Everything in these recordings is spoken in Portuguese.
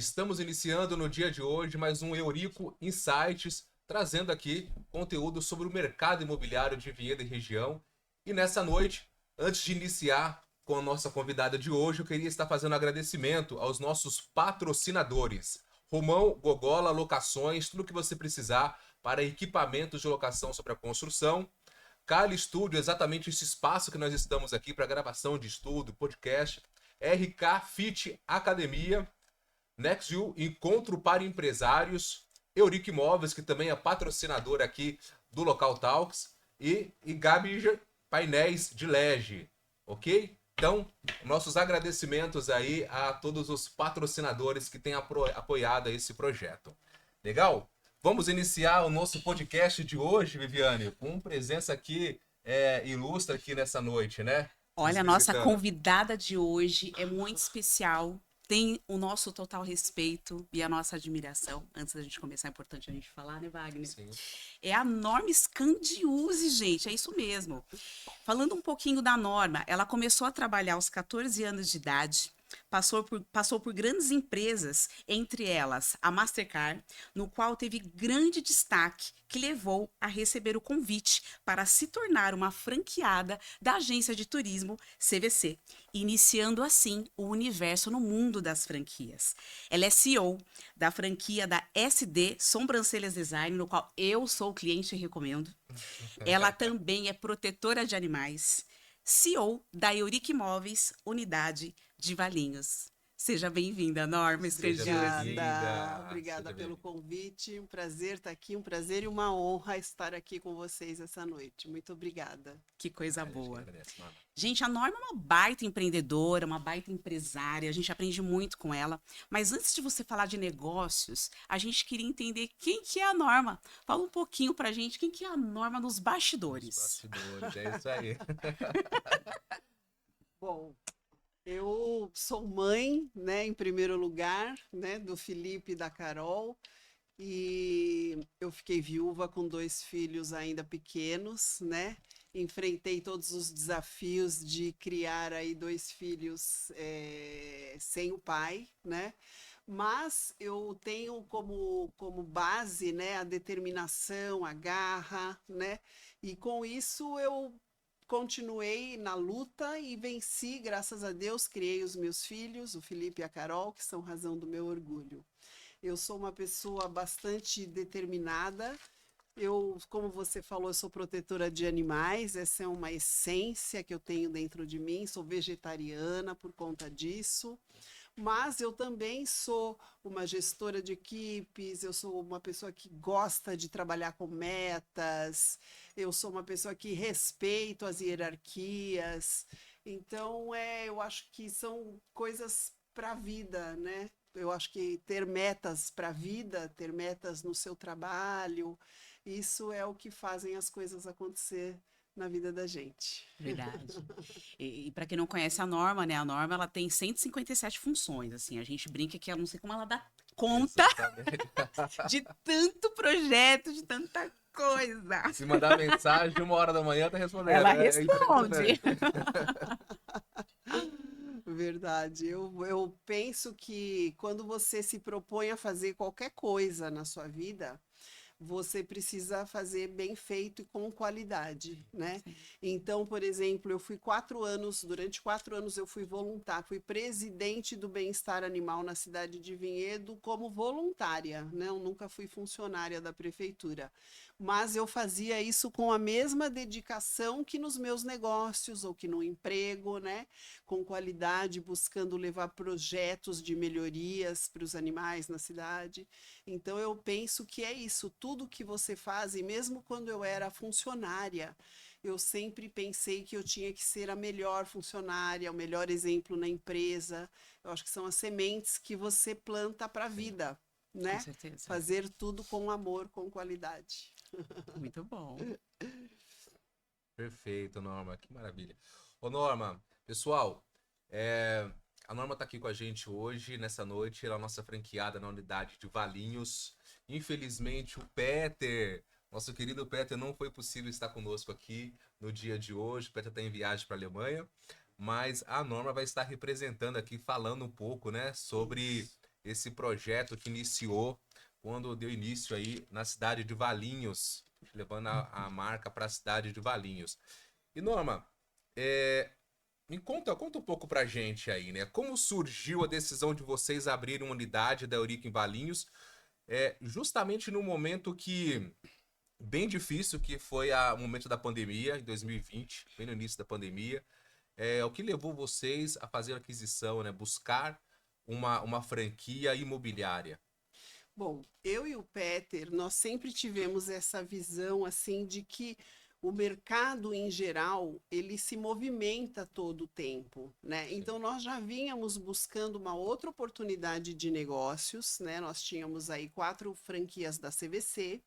Estamos iniciando no dia de hoje mais um Eurico Insights, trazendo aqui conteúdo sobre o mercado imobiliário de Vinhedo e região. E nessa noite, antes de iniciar com a nossa convidada de hoje, eu queria estar fazendo agradecimento aos nossos patrocinadores. Romão Gogola Locações, tudo que você precisar para equipamentos de locação sobre a construção. Cali Studio, exatamente esse espaço que nós estamos aqui para gravação de estudo, podcast. RK Fit Academia. NextView, Encontro para Empresários, Eurico Imóveis, que também é patrocinador aqui do Local Talks, e Gabi Painéis de LED, ok? Então, nossos agradecimentos aí a todos os patrocinadores que têm apoiado esse projeto. Legal? Vamos iniciar o nosso podcast de hoje, Viviane, com presença aqui ilustre aqui nessa noite, né? Olha, a nossa convidada de hoje é muito especial. Tem o nosso total respeito e a nossa admiração. Antes da gente começar, é importante a gente falar, né, Wagner? Sim. É a Norma Scandiuzzi, gente, é isso mesmo. Falando um pouquinho da Norma, ela começou a trabalhar aos 14 anos de idade, passou por grandes empresas, entre elas a Mastercard, no qual teve grande destaque, que levou a receber o convite para se tornar uma franqueada da agência de turismo CVC, iniciando assim o universo no mundo das franquias. Ela é CEO da franquia da SD Sobrancelhas Design, no qual eu sou cliente e recomendo. Ela também é protetora de animais, CEO da Eurico Imóveis, unidade de Valinhos. Seja bem-vinda, Norma Scandiuzzi. Obrigada pelo convite. Um prazer estar aqui, um prazer e uma honra estar aqui com vocês essa noite. Muito obrigada. Que coisa boa. Gente, a Norma é uma baita empreendedora, uma baita empresária, a gente aprende muito com ela. Mas antes de você falar de negócios, a gente queria entender quem que é a Norma. Fala um pouquinho pra gente quem que é a Norma nos bastidores. Nos bastidores, é isso aí. Bom, eu sou mãe, né, em primeiro lugar, né, do Felipe e da Carol. E eu fiquei viúva com 2 filhos ainda pequenos, né? Enfrentei todos os desafios de criar aí 2 filhos sem o pai, né? Mas eu tenho como base, né, a determinação, a garra, né? E com isso eu continuei na luta e venci, graças a Deus, criei os meus filhos, o Felipe e a Carol, que são razão do meu orgulho. Eu sou uma pessoa bastante determinada. Como você falou, eu sou protetora de animais, essa é uma essência que eu tenho dentro de mim, sou vegetariana por conta disso. Mas eu também sou uma gestora de equipes, eu sou uma pessoa que gosta de trabalhar com metas, eu sou uma pessoa que respeito as hierarquias. Então, eu acho que são coisas para a vida, né? Eu acho que ter metas para a vida, ter metas no seu trabalho, isso é o que fazem as coisas acontecer na vida da gente. Verdade. E para quem não conhece a Norma, né? A Norma ela tem 157 funções, assim. A gente brinca que eu não sei como ela dá conta de tanto projeto, de tanta coisa. Se mandar mensagem, 1h da manhã, tá respondendo. Ela responde. Verdade. Eu penso que quando você se propõe a fazer qualquer coisa na sua vida, você precisa fazer bem feito e com qualidade, né? Sim. Então, por exemplo, eu fui durante 4 anos eu fui voluntária, fui presidente do bem-estar animal na cidade de Vinhedo como voluntária, né? Eu nunca fui funcionária da prefeitura. Mas eu fazia isso com a mesma dedicação que nos meus negócios ou que no emprego, né? Com qualidade, buscando levar projetos de melhorias para os animais na cidade. Então eu penso que é isso, tudo que você faz, e mesmo quando eu era funcionária, eu sempre pensei que eu tinha que ser a melhor funcionária, o melhor exemplo na empresa. Eu acho que são as sementes que você planta para a vida, né? Com certeza. Fazer tudo com amor, com qualidade. Muito bom. Perfeito, Norma, que maravilha. Ô, Norma, pessoal, a Norma tá aqui com a gente hoje, nessa noite, ela é a nossa franqueada na unidade de Valinhos. Infelizmente, o Peter, nosso querido Peter, não foi possível estar conosco aqui no dia de hoje. O Peter está em viagem para a Alemanha, mas a Norma vai estar representando aqui, falando um pouco, né, sobre esse projeto que iniciou quando deu início aí na cidade de Valinhos, levando a marca para a cidade de Valinhos. E Norma, conta um pouco pra gente aí, né? Como surgiu a decisão de vocês abrirem uma unidade da Eurico em Valinhos, justamente no momento bem difícil que foi o momento da pandemia, em 2020, bem no início da pandemia. O que levou vocês a fazer a aquisição, né? Buscar uma franquia imobiliária? Bom, eu e o Peter, nós sempre tivemos essa visão assim de que o mercado em geral, ele se movimenta todo o tempo, né? Sim. Então nós já vínhamos buscando uma outra oportunidade de negócios, né? Nós tínhamos aí 4 franquias da CVC.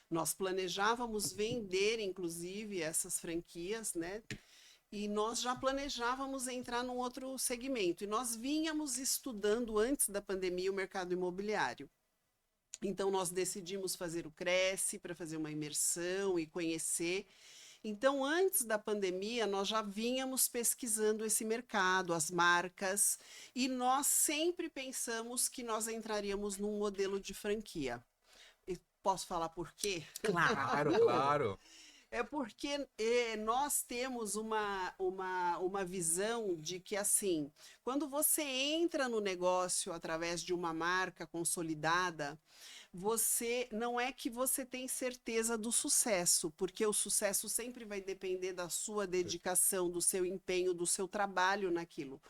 Nós planejávamos vender, inclusive, essas franquias, né? E nós já planejávamos entrar num outro segmento. E nós vínhamos estudando antes da pandemia o mercado imobiliário. Então, nós decidimos fazer o Cresce para fazer uma imersão e conhecer. Então, antes da pandemia, nós já vínhamos pesquisando esse mercado, as marcas, e nós sempre pensamos que nós entraríamos num modelo de franquia. E posso falar por quê? Claro. Claro. É porque nós temos uma visão de que, assim, quando você entra no negócio através de uma marca consolidada, você não é que você tem certeza do sucesso, porque o sucesso sempre vai depender da sua dedicação, do seu empenho, do seu trabalho naquilo.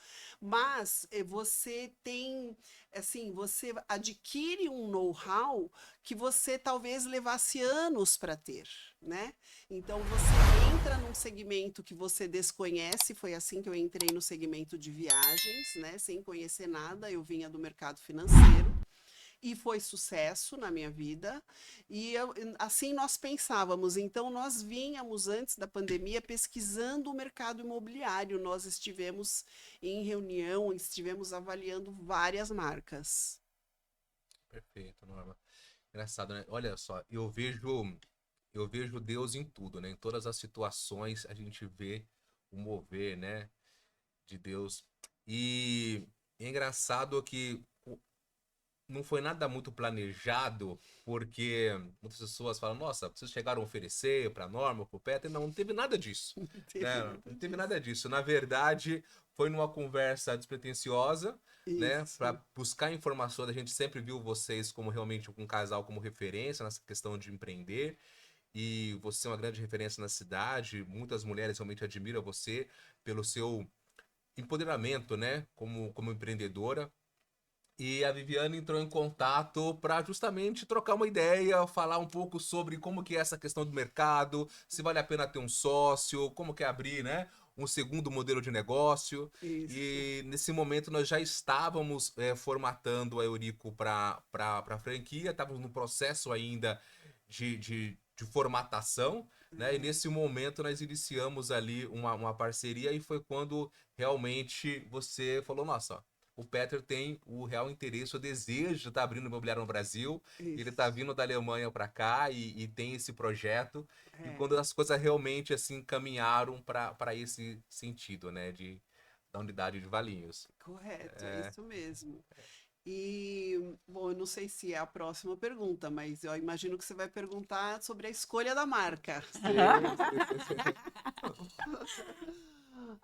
Mas você tem, assim, você adquire um know-how que você talvez levasse anos para ter, né? Então você entra num segmento que você desconhece, foi assim que eu entrei no segmento de viagens, né? Sem conhecer nada, eu vinha do mercado financeiro. E foi sucesso na minha vida, e assim nós pensávamos. Então, nós vínhamos, antes da pandemia, pesquisando o mercado imobiliário. Nós estivemos em reunião, estivemos avaliando várias marcas. Perfeito, Norma. Engraçado, né? Olha só, eu vejo Deus em tudo, né? Em todas as situações a gente vê o mover, né, de Deus. E é engraçado que não foi nada muito planejado, porque muitas pessoas falam, nossa, vocês chegaram a oferecer para Norma, para o Peter. Não teve nada disso, né? Não teve nada disso. Na verdade, foi numa conversa despretensiosa, né? Isso. Para buscar informações, a gente sempre viu vocês como realmente um casal como referência nessa questão de empreender. E você é uma grande referência na cidade. Muitas mulheres realmente admiram você pelo seu empoderamento, né? Como empreendedora. E a Viviane entrou em contato para justamente trocar uma ideia, falar um pouco sobre como que é essa questão do mercado, se vale a pena ter um sócio, como que é abrir, né, um segundo modelo de negócio. Isso. E nesse momento nós já estávamos formatando a Eurico para franquia, estávamos no processo ainda de formatação, né? E nesse momento nós iniciamos ali uma parceria, e foi quando realmente você falou, nossa, o Peter tem o real interesse, o desejo de estar abrindo imobiliário no Brasil. Ele está vindo da Alemanha para cá e tem esse projeto. E quando as coisas realmente assim caminharam para esse sentido, né, da unidade de Valinhos. Correto, é isso mesmo. E, bom, eu não sei se é a próxima pergunta, mas eu imagino que você vai perguntar sobre a escolha da marca.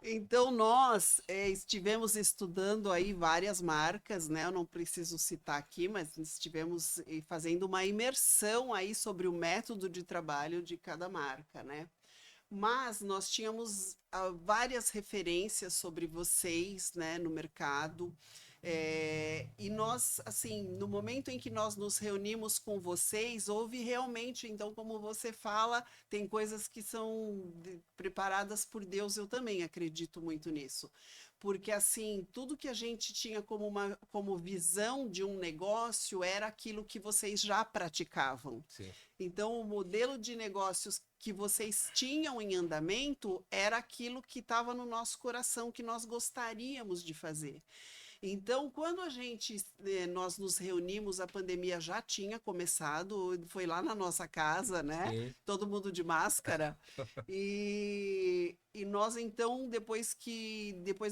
Então, nós estivemos estudando aí várias marcas, né? Eu não preciso citar aqui, mas estivemos fazendo uma imersão aí sobre o método de trabalho de cada marca, né? Mas nós tínhamos várias referências sobre vocês, né, no mercado. E nós, assim, no momento em que nós nos reunimos com vocês, houve realmente, então, como você fala, tem coisas que são preparadas por Deus, eu também acredito muito nisso. Porque, assim, tudo que a gente tinha como visão de um negócio era aquilo que vocês já praticavam. Sim. Então, o modelo de negócios que vocês tinham em andamento era aquilo que estava no nosso coração, que nós gostaríamos de fazer. Então, quando nós nos reunimos, a pandemia já tinha começado, foi lá na nossa casa, né? Sim. Todo mundo de máscara. E nós, então, depois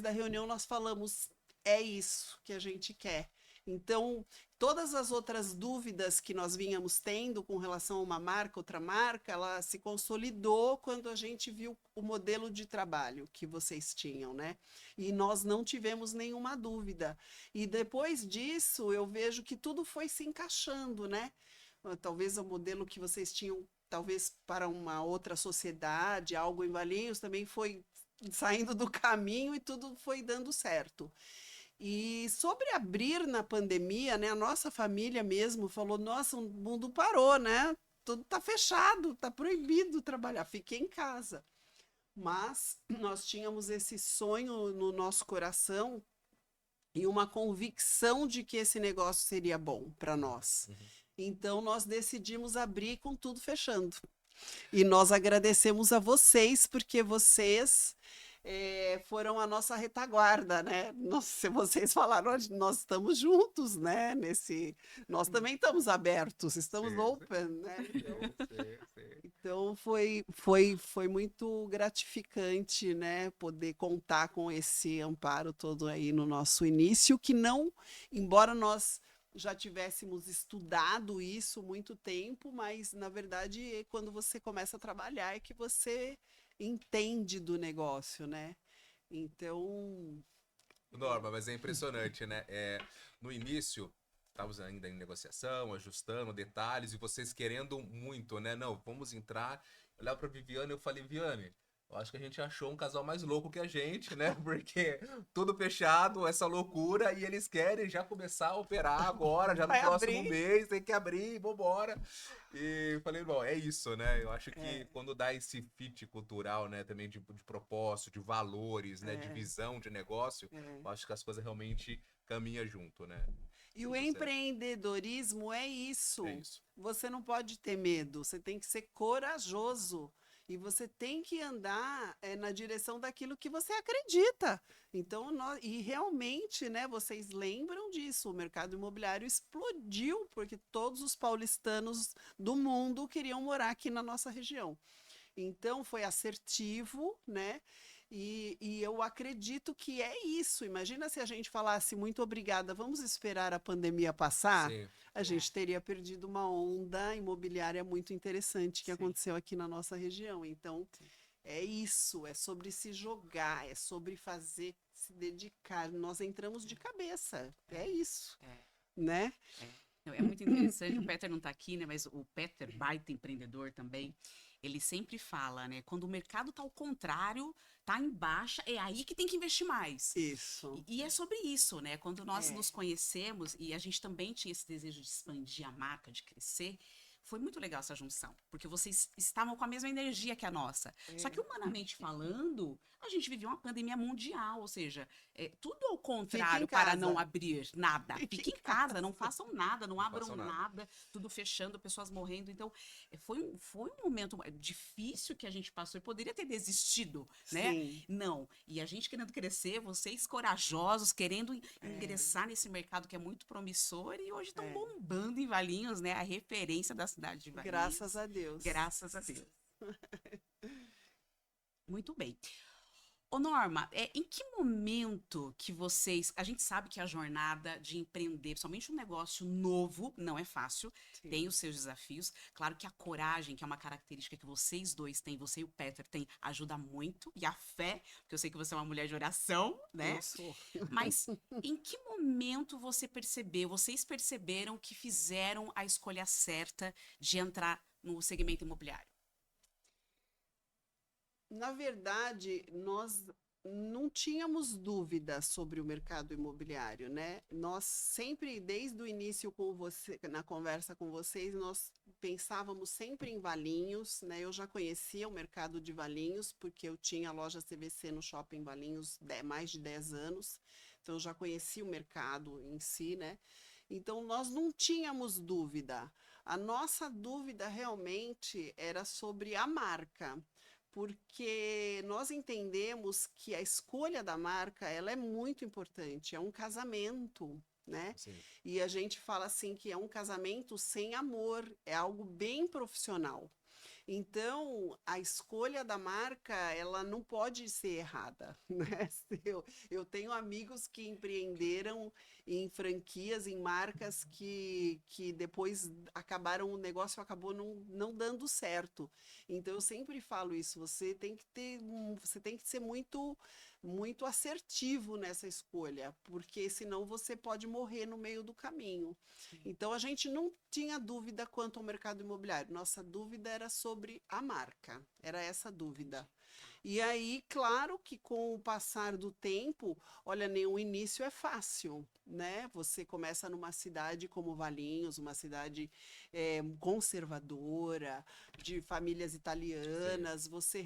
da reunião, nós falamos, é isso que a gente quer. Então, todas as outras dúvidas que nós vínhamos tendo com relação a uma marca, outra marca, ela se consolidou quando a gente viu o modelo de trabalho que vocês tinham, né? E nós não tivemos nenhuma dúvida. E depois disso, eu vejo que tudo foi se encaixando, né? Talvez o modelo que vocês tinham, talvez para uma outra sociedade, algo em Valinhos, também foi saindo do caminho e tudo foi dando certo. E sobre abrir na pandemia, né? A nossa família mesmo falou: nossa, o mundo parou, né? Tudo está fechado, está proibido trabalhar, fiquei em casa. Mas nós tínhamos esse sonho no nosso coração e uma convicção de que esse negócio seria bom para nós. Então nós decidimos abrir com tudo fechando. E nós agradecemos a vocês, porque vocês foram a nossa retaguarda, né? Se vocês falaram, nós estamos juntos, né? Nós também estamos abertos, estamos Sim, open, né? sim. Então foi muito gratificante, né? Poder contar com esse amparo todo aí no nosso início, que não, embora nós já tivéssemos estudado isso muito tempo, mas na verdade quando você começa a trabalhar é que você entende do negócio, né? Então, Norma, mas é impressionante, né? No início, estávamos ainda em negociação, ajustando detalhes, e vocês querendo muito, né? Não, vamos entrar. Olhar para Viviane, eu falei, Viviane, eu acho que a gente achou um casal mais louco que a gente, né? Porque tudo fechado, essa loucura, e eles querem já começar a operar agora, já no vai próximo abrir. mês, tem que abrir, vambora. E falei, bom, é isso, né? Eu acho que quando dá esse fit cultural, né, também de propósito, de valores, né, de visão de negócio, eu acho que as coisas realmente caminham junto, né? E o Tudo certo. empreendedorismo é É isso. isso. Você não pode ter medo, você tem que ser corajoso. E você tem que andar na direção daquilo que você acredita. Então, e realmente, né, vocês lembram disso, o mercado imobiliário explodiu, porque todos os paulistanos do mundo queriam morar aqui na nossa região. Então, foi assertivo, né? E eu acredito que é isso. Imagina se a gente falasse muito obrigada, vamos esperar a pandemia passar. Sim. A gente teria perdido uma onda imobiliária muito interessante que Sim. aconteceu aqui na nossa região. Então, é isso, é sobre se jogar, é sobre fazer, se dedicar. Nós entramos de cabeça, é isso, né? Não, é muito interessante, o Peter não está aqui, né? Mas o Peter, baita empreendedor também, ele sempre fala, né? Quando o mercado tá ao contrário, tá em baixa, é aí que tem que investir mais. Isso. E é sobre isso, né? Quando nós É. nos conhecemos e a gente também tinha esse desejo de expandir a marca, de crescer, foi muito legal essa junção, porque vocês estavam com a mesma energia que a nossa. Só que, humanamente falando, a gente vivia uma pandemia mundial, ou seja, tudo ao contrário para casa. não abrir nada. Fiquem em casa, não façam nada, não abram façam nada. nada, tudo fechando, pessoas morrendo. Então, foi um momento difícil que a gente passou e poderia ter desistido, né? Sim. Não. E a gente querendo crescer, vocês corajosos, querendo ingressar nesse mercado que é muito promissor e hoje estão bombando em Valinhos, né? A referência da cidade de Valinhos. Graças a Deus. Graças a Deus. Muito bem. Ô Norma, em que momento que vocês... A gente sabe que a jornada de empreender, principalmente um negócio novo, não é fácil, Sim. tem os seus desafios. Claro que a coragem, que é uma característica que vocês dois têm, você e o Peter têm, ajuda muito. E a fé, porque eu sei que você é uma mulher de oração, né? Eu sou. Mas em que momento vocês perceberam que fizeram a escolha certa de entrar no segmento imobiliário? Na verdade, nós não tínhamos dúvida sobre o mercado imobiliário, né? Nós sempre, desde o início com você, na conversa com vocês, nós pensávamos sempre em Valinhos, né? Eu já conhecia o mercado de Valinhos, porque eu tinha a loja CVC no Shopping Valinhos mais de 10 anos, então eu já conhecia o mercado em si, né? Então nós não tínhamos dúvida. A nossa dúvida realmente era sobre a marca, porque nós entendemos que a escolha da marca, ela é muito importante, é um casamento, né? Sim. E a gente fala assim que é um casamento sem amor, é algo bem profissional. Então, a escolha da marca, ela não pode ser errada, né? Eu tenho amigos que empreenderam em franquias, em marcas que depois acabaram, o negócio acabou não dando certo. Então, eu sempre falo isso, você tem que ser muito assertivo nessa escolha, porque senão você pode morrer no meio do caminho. Sim. Então, a gente não tinha dúvida quanto ao mercado imobiliário. Nossa dúvida era sobre a marca. Era essa dúvida. E aí, claro que com o passar do tempo, olha, nenhum início é fácil, né? Você começa numa cidade como Valinhos, uma cidade conservadora, de famílias italianas, você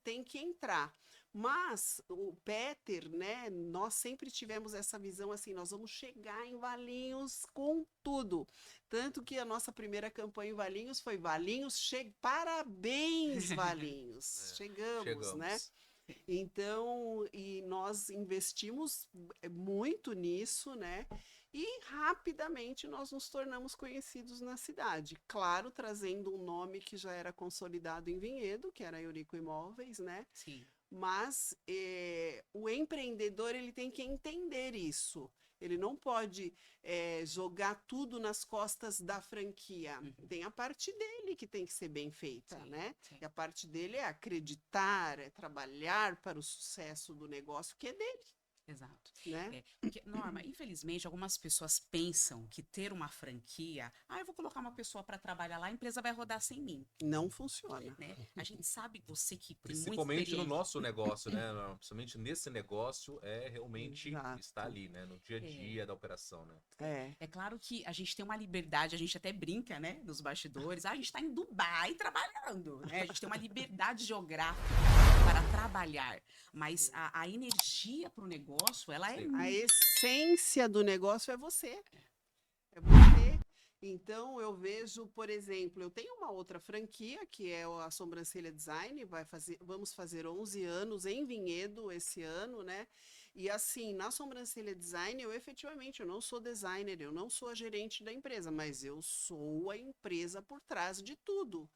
tem que entrar. Mas o Peter, né? Nós sempre tivemos essa visão assim, nós vamos chegar em Valinhos com tudo. Tanto que a nossa primeira campanha em Valinhos foi parabéns, Valinhos. Chegamos, né? Chegamos. Então, e nós investimos muito nisso, né? E rapidamente nós nos tornamos conhecidos na cidade. Claro, trazendo um nome que já era consolidado em Vinhedo, que era Eurico Imóveis, né? Sim. Mas o empreendedor ele tem que entender isso. Ele não pode jogar tudo nas costas da franquia. Uhum. Tem a parte dele que tem que ser bem feita, Sim, né? sim. E a parte dele é acreditar, é trabalhar para o sucesso do negócio que é dele, Exato. né? Porque, Norma, infelizmente, algumas pessoas pensam que ter uma franquia, eu vou colocar uma pessoa para trabalhar lá, a empresa vai rodar sem mim, Não funciona. né? A gente sabe, você que tem muita Principalmente no experiência. nosso negócio, né? Principalmente nesse negócio, realmente está Exato. ali, né? No dia a dia da operação, né? É claro que a gente tem uma liberdade, a gente até brinca, né, nos bastidores. A gente está em Dubai trabalhando, né? A gente tem uma liberdade geográfica para trabalhar, mas a energia para o negócio, ela é Sim. A essência do negócio é você. É você. Então, eu vejo, por exemplo, eu tenho uma outra franquia, que é a Sobrancelha Design, vamos fazer 11 anos em Vinhedo esse ano, né? E assim, na Sobrancelha Design, eu não sou designer, eu não sou a gerente da empresa, mas eu sou a empresa por trás de tudo.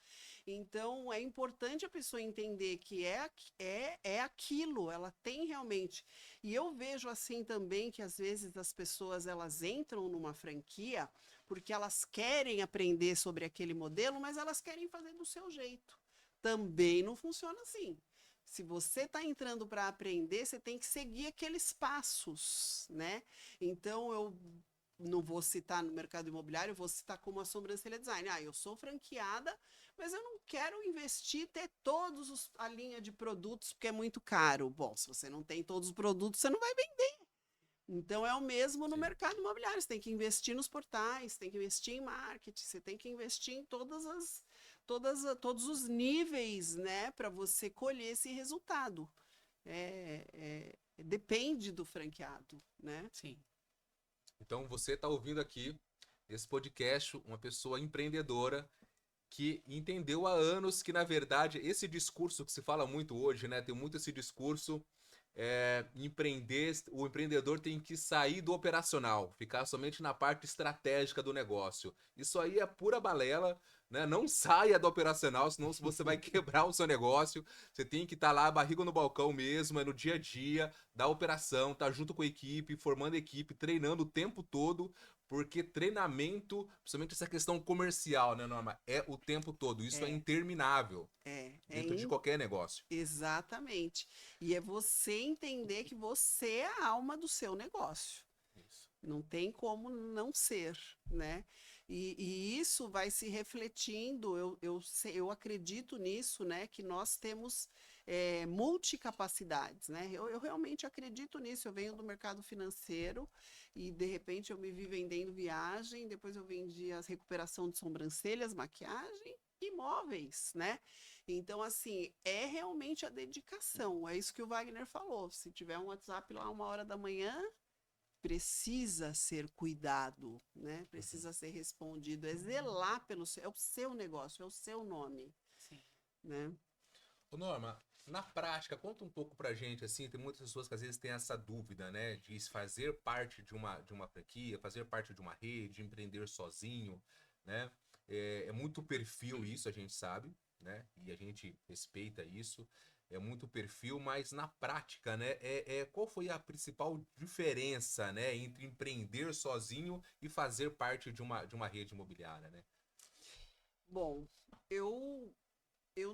Então, é importante a pessoa entender que é aquilo, ela tem realmente. E eu vejo assim também que às vezes as pessoas elas entram numa franquia porque elas querem aprender sobre aquele modelo, mas elas querem fazer do seu jeito. Também não funciona assim. Se você está entrando para aprender, você tem que seguir aqueles passos, né? Então, eu não vou citar no mercado imobiliário, eu vou citar como a Sobrancelha Design. Eu sou franqueada, mas eu não quero investir, ter a linha de produtos, porque é muito caro. Bom, se você não tem todos os produtos, você não vai vender. Então, é o mesmo no Sim. mercado imobiliário. Você tem que investir nos portais, tem que investir em marketing, você tem que investir em todos os níveis, né, para você colher esse resultado. Depende do franqueado, né? Sim. Então você está ouvindo aqui nesse podcast uma pessoa empreendedora que entendeu há anos que, na verdade, esse discurso que se fala muito hoje, né? Tem muito esse discurso, empreender, o empreendedor tem que sair do operacional, ficar somente na parte estratégica do negócio. Isso aí é pura balela, né? Não saia do operacional, senão você vai quebrar o seu negócio. Você tem que estar lá, barriga no balcão mesmo, no dia a dia da operação, tá junto com a equipe, formando equipe, treinando o tempo todo, porque treinamento, principalmente essa questão comercial, né, Norma? É o tempo todo. Isso é É, interminável é dentro de qualquer negócio. exatamente. E é você entender que você é a alma do seu negócio. Isso. Não tem como não ser, né? E isso vai se refletindo, eu acredito nisso, né? Que nós temos multicapacidades, né? Eu realmente acredito nisso. Eu venho do mercado financeiro e, de repente, eu me vi vendendo viagem, depois eu vendi a recuperação de sobrancelhas, maquiagem e imóveis, né? Então, assim, é realmente a dedicação. É isso que o Wagner falou. Se tiver um WhatsApp lá 1 hora da manhã, precisa ser cuidado, né? Precisa ser respondido, é zelar é o seu negócio, é o seu nome, Sim. né? Ô Norma, na prática, conta um pouco pra gente, assim, tem muitas pessoas que às vezes têm essa dúvida, né, de fazer parte de uma franquia, fazer parte de uma rede, empreender sozinho, né? É muito perfil isso, a gente sabe. né? E a gente respeita isso. É muito perfil, mas na prática, né? Qual foi a principal diferença, né, entre empreender sozinho e fazer parte de uma rede imobiliária, né? Bom, eu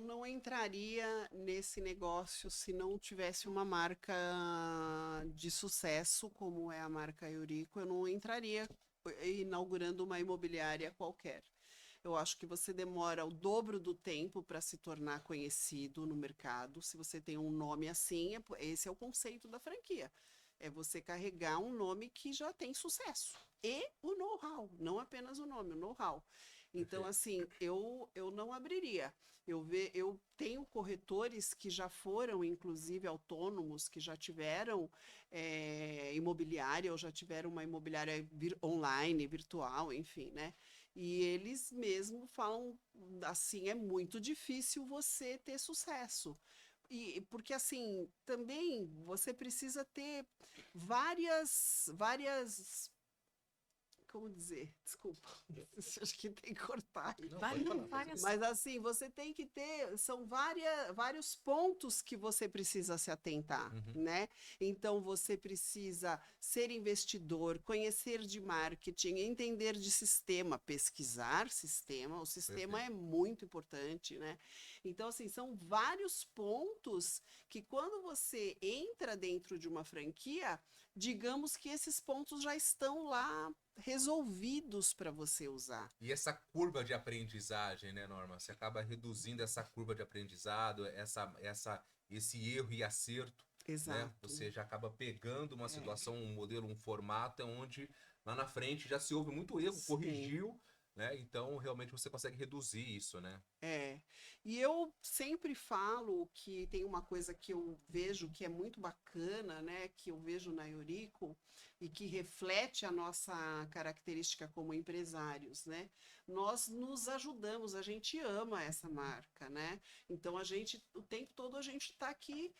não entraria nesse negócio se não tivesse uma marca de sucesso, como é a marca Eurico. Eu não entraria inaugurando uma imobiliária qualquer. Eu acho que você demora o dobro do tempo para se tornar conhecido no mercado. Se você tem um nome assim, esse é o conceito da franquia. É você carregar um nome que já tem sucesso. E o know-how, não apenas o nome, o know-how. Então, Perfeito. assim, eu não abriria. Eu tenho corretores que já foram, inclusive, autônomos, que já tiveram imobiliária, ou já tiveram uma imobiliária online, virtual, enfim, né? E eles mesmo falam assim, é muito difícil você ter sucesso. E porque assim, também você precisa ter várias, como dizer? Desculpa. Acho que tem que cortar. Não, pode falar. Várias. Mas assim, você tem que ter, são vários pontos que você precisa se atentar, Uhum. né? Então você precisa ser investidor, conhecer de marketing, entender de sistema, pesquisar sistema, o sistema Perfeito. é muito importante, né? Então, assim, são vários pontos que quando você entra dentro de uma franquia, digamos que esses pontos já estão lá resolvidos para você usar. E essa curva de aprendizagem, né, Norma? Você acaba reduzindo essa curva de aprendizado, esse erro e acerto, né? Exato. Você já acaba pegando uma É, situação, um modelo, um formato onde lá na frente já se houve muito erro, sim. corrigiu, né? Então realmente você consegue reduzir isso, né? É, e eu sempre falo que tem uma coisa que eu vejo que é muito bacana, né, que eu vejo na Eurico e que reflete a nossa característica como empresários, né? Nós nos ajudamos, a gente ama essa marca, né? Então a gente, o tempo todo a gente está aqui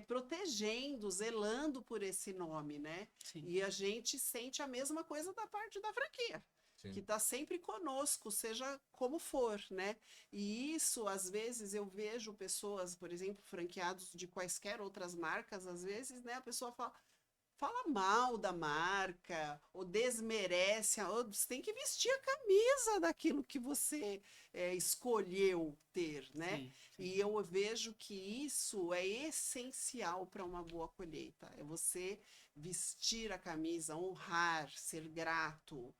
protegendo, zelando por esse nome, né? Sim. E a gente sente a mesma coisa da parte da franquia. Que Sim. está sempre conosco, seja como for, né? E isso, às vezes, eu vejo pessoas, por exemplo, franqueados de quaisquer outras marcas, às vezes, né, a pessoa fala mal da marca, ou desmerece, ou você tem que vestir a camisa daquilo que você escolheu ter, né? Sim, sim. E eu vejo que isso é essencial para uma boa colheita, é você vestir a camisa, honrar, ser grato,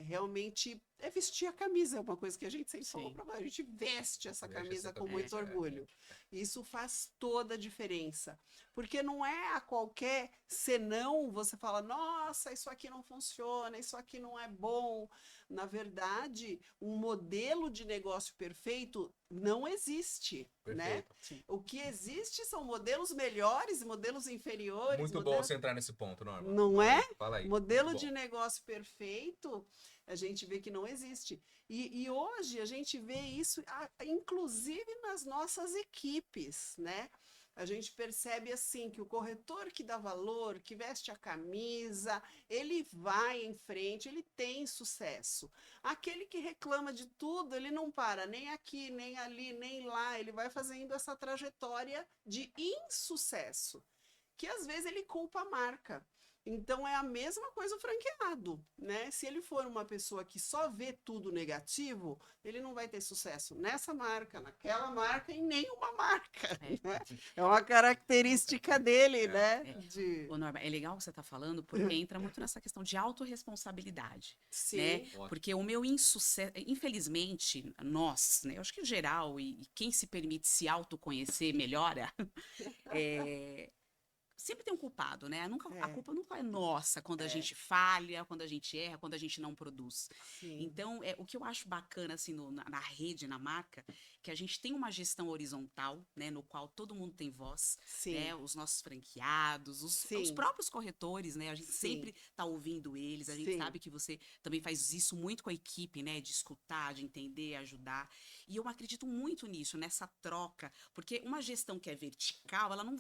realmente é vestir a camisa, é uma coisa que a gente sempre falou Sim. para a gente veste essa Veste essa camisa com muito camisa, orgulho. Isso faz toda a diferença, porque não é a qualquer senão você fala, nossa, isso aqui não funciona, isso aqui não é bom. Na verdade, um modelo de negócio perfeito não existe, né? Perfeito. Sim. O que existe são modelos melhores, modelos inferiores, Muito bom modelos... você entrar nesse ponto, Norma. Não é? Fala aí. Modelo Muito de bom. negócio perfeito, a gente vê que não existe. E hoje a gente vê isso, inclusive nas nossas equipes, né? A gente percebe assim que o corretor que dá valor, que veste a camisa, ele vai em frente, ele tem sucesso. Aquele que reclama de tudo, ele não para nem aqui, nem ali, nem lá, ele vai fazendo essa trajetória de insucesso, que às vezes ele culpa a marca. Então é a mesma coisa o franqueado, né? Se ele for uma pessoa que só vê tudo negativo, ele não vai ter sucesso nessa marca, naquela marca, em nenhuma marca, É. né? É uma característica dele, né? Ô, Norma, é legal o que você está falando, porque entra muito nessa questão de autorresponsabilidade, né? Sim, Porque o meu insucesso, infelizmente, nós, né? Eu acho que em geral, e quem se permite se autoconhecer melhora, é, sempre tem um culpado, né? A culpa nunca é nossa quando a gente falha, quando a gente erra, quando a gente não produz. sim, Então, o que eu acho bacana, assim, na rede, na marca, que a gente tem uma gestão horizontal, né? No qual todo mundo tem voz, sim, né? Os nossos franqueados, os sim, próprios corretores, né? A gente sim, sempre tá ouvindo eles, a gente sim, sabe que você também faz isso muito com a equipe, né? De escutar, de entender, ajudar. E eu acredito muito nisso, nessa troca, porque uma gestão que é vertical, ela não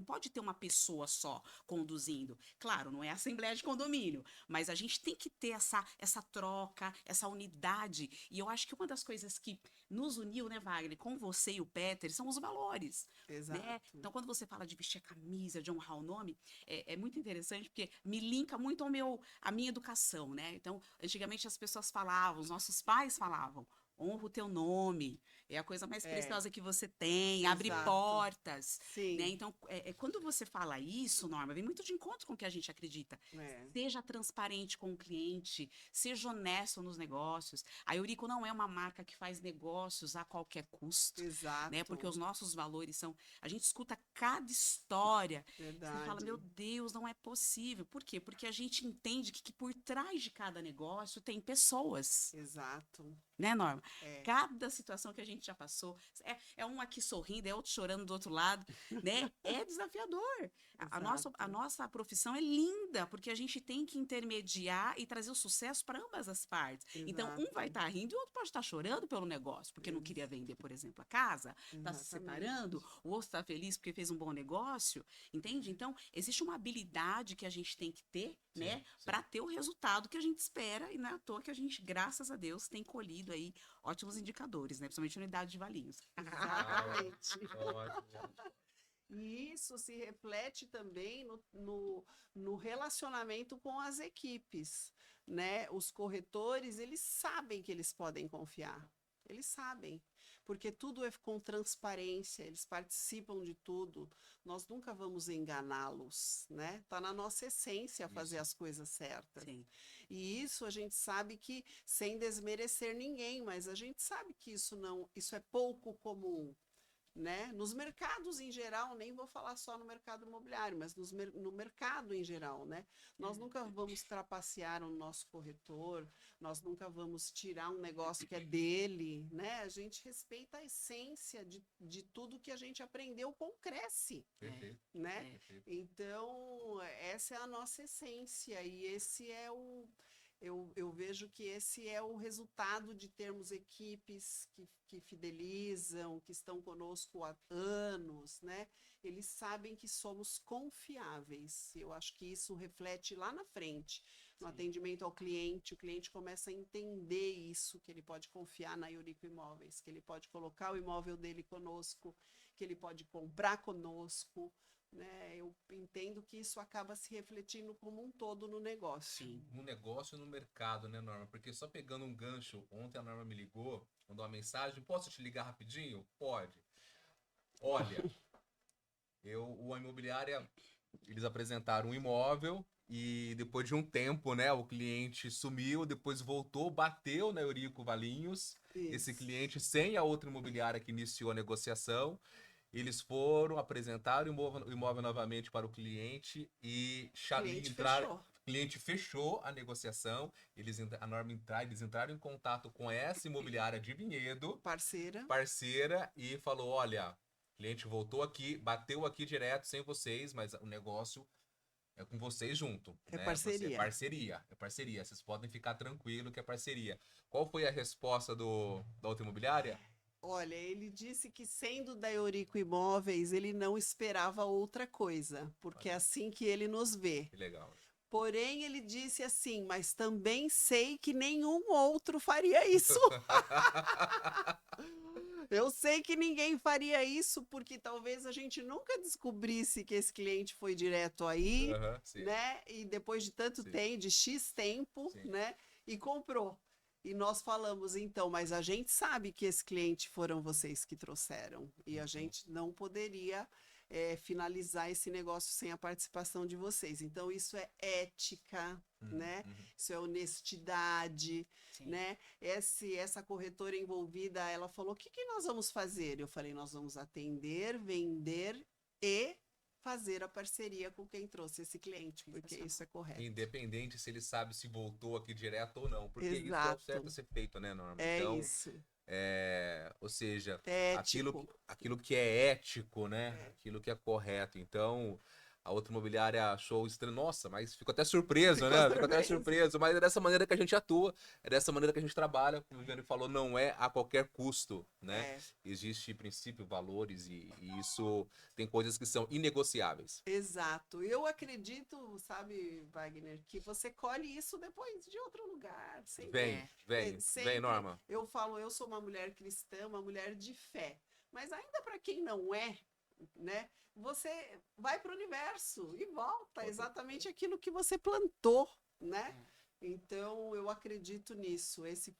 pode ter uma pessoa pessoa só conduzindo. Claro, não é assembleia de condomínio, mas a gente tem que ter essa troca, essa unidade. E eu acho que uma das coisas que nos uniu, né, Wagner, com você e o Peter, são os valores, né? Exato. Então, quando você fala de vestir a camisa, de honrar o nome, é muito interessante, porque me linka muito à minha educação, né? Então, antigamente as pessoas falavam, os nossos pais falavam, honra o teu nome, é a coisa mais É, preciosa que você tem, abre exato. portas, né? Sim. Então, quando você fala isso, Norma, vem muito de encontro com o que a gente acredita. É. Seja transparente com o cliente, seja honesto nos negócios. A Eurico não é uma marca que faz negócios a qualquer custo, né? Porque Exato. os nossos valores são. A gente escuta cada história. Você fala, meu Verdade. Deus, não é possível. Por quê? Porque a gente entende que por trás de cada negócio tem pessoas, Exato. né, Norma? É. Cada situação que a gente já passou, é um aqui sorrindo, é outro chorando do outro lado, né? É desafiador. A Exato. nossa profissão é linda, porque a gente tem que intermediar e trazer o sucesso para ambas as partes. Então, um vai Exato. estar rindo e o outro pode estar chorando pelo negócio, porque não queria vender, por exemplo, a casa, está se Exatamente. separando, o outro está feliz porque fez um bom negócio, entende? Então, existe uma habilidade que a gente tem que ter, né, sim. para ter o resultado que a gente espera, e não é à toa que a gente, graças a Deus, tem colhido aí ótimos indicadores, né? Principalmente a unidade de Valinhos. Exatamente. Ótimo. E isso se reflete também no relacionamento com as equipes, né? Os corretores, eles sabem que eles podem confiar. Eles sabem, porque tudo é com transparência, eles participam de tudo. Nós nunca vamos enganá-los, né? Tá na nossa essência fazer Isso. as coisas certas. Sim. E isso a gente sabe que, sem desmerecer ninguém, mas a gente sabe que isso é pouco comum, né? Nos mercados em geral, nem vou falar só no mercado imobiliário, mas no mercado em geral, né? Nós nunca vamos trapacear o nosso corretor, nós nunca vamos tirar um negócio que é dele, né? A gente respeita a essência de tudo que a gente aprendeu com o Cresce, Perfeito. né? Perfeito. Então, essa é a nossa essência e esse é eu vejo que esse é o resultado de termos equipes que fidelizam, que estão conosco há anos, né? Eles sabem que somos confiáveis. Eu acho que isso reflete lá na frente, no Sim. atendimento ao cliente. O cliente começa a entender isso, que ele pode confiar na Eurico Imóveis, que ele pode colocar o imóvel dele conosco, que ele pode comprar conosco, né? Eu entendo que isso acaba se refletindo como um todo no negócio. Sim. No negócio e no mercado, né, Norma? Porque só pegando um gancho, ontem a Norma me ligou, mandou uma mensagem, posso te ligar rapidinho? Pode. Olha, a imobiliária, eles apresentaram um imóvel e depois de um tempo, né, o cliente sumiu, depois voltou, bateu na Eurico Valinhos, esse Isso. cliente sem a outra imobiliária que iniciou a negociação. Eles foram apresentar o imóvel novamente para o cliente e O cliente fechou. o cliente fechou a negociação. Eles entraram em contato com essa imobiliária de Vinhedo, Parceira. parceira, e falou: olha, o cliente voltou aqui, bateu aqui direto sem vocês, mas o negócio é com vocês junto, É né? parceria. É parceria. Vocês podem ficar tranquilo que é parceria. Qual foi a resposta da outra imobiliária? Olha, ele disse que sendo da Eurico Imóveis, ele não esperava outra coisa, porque é Olha, assim que ele nos vê. que legal. Porém, ele disse assim, mas também sei que nenhum outro faria isso. Eu sei que ninguém faria isso, porque talvez a gente nunca descobrisse que esse cliente foi direto aí, Aham, sim, né? E depois de tanto sim, tempo, de X tempo, sim. né? E comprou. E nós falamos, então, mas a gente sabe que esse cliente foram vocês que trouxeram. E a Uhum. gente não poderia finalizar esse negócio sem a participação de vocês. Então, isso é ética, né? Uhum. Isso é honestidade, Sim. né? Essa corretora envolvida, ela falou, o que nós vamos fazer? Eu falei, nós vamos atender, vender e fazer a parceria com quem trouxe esse cliente, porque isso é correto. Independente se ele sabe se voltou aqui direto ou não, porque isso é o Exato. certo a ser feito, né, Norma? É Então, isso. ou seja, É ético. aquilo que é ético, né? É. Aquilo que é correto. Então, A outra imobiliária achou estranho. Nossa, mas ficou até surpreso, Ficou né? Ficou até surpreso. surpreso. Mas é dessa maneira que a gente atua, é dessa maneira que a gente trabalha. Como o Viviane falou, não é a qualquer custo, né? É, Existe princípio, valores e isso tem coisas que são inegociáveis. exato. Eu acredito, sabe, Wagner, que você colhe isso depois de outro lugar. Sempre, Vem, sempre. Norma. Eu falo, eu sou uma mulher cristã, uma mulher de fé. Mas ainda para quem não é, né? Você vai para o universo e volta exatamente aquilo que você plantou, né? Então, eu acredito nisso, esse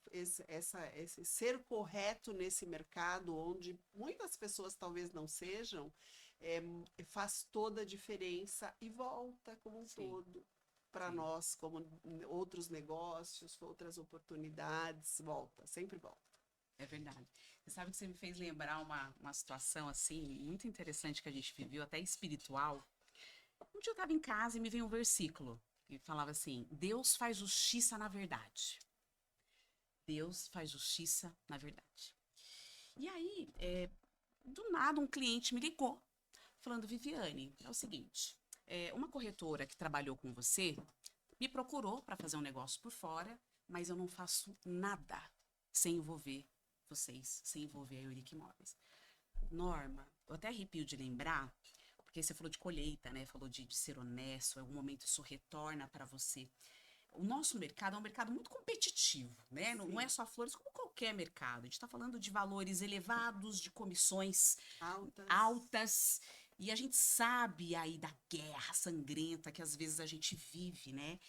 ser correto nesse mercado, onde muitas pessoas talvez não sejam, é, faz toda a diferença e volta como um Sim, todo para sim. nós, como outros negócios, outras oportunidades, volta, sempre volta. É verdade. Você sabe que você me fez lembrar uma situação assim, muito interessante que a gente viveu, até espiritual. Um dia eu estava em casa e me veio um versículo que falava assim: Deus faz justiça na verdade. Deus faz justiça na verdade. E aí, do nada, um cliente me ligou, falando: Viviane, é o seguinte, uma corretora que trabalhou com você me procurou para fazer um negócio por fora, mas eu não faço nada sem envolver vocês, sem envolver a Euric Imóveis. Norma, eu até arrepio de lembrar, porque você falou de colheita, né? Falou de ser honesto, em algum momento isso retorna para você. O nosso mercado é um mercado muito competitivo, né? Não é Sim, só flores, como qualquer mercado. A gente está falando de valores elevados, de comissões altas. altas. E a gente sabe aí da guerra sangrenta que às vezes a gente vive, né?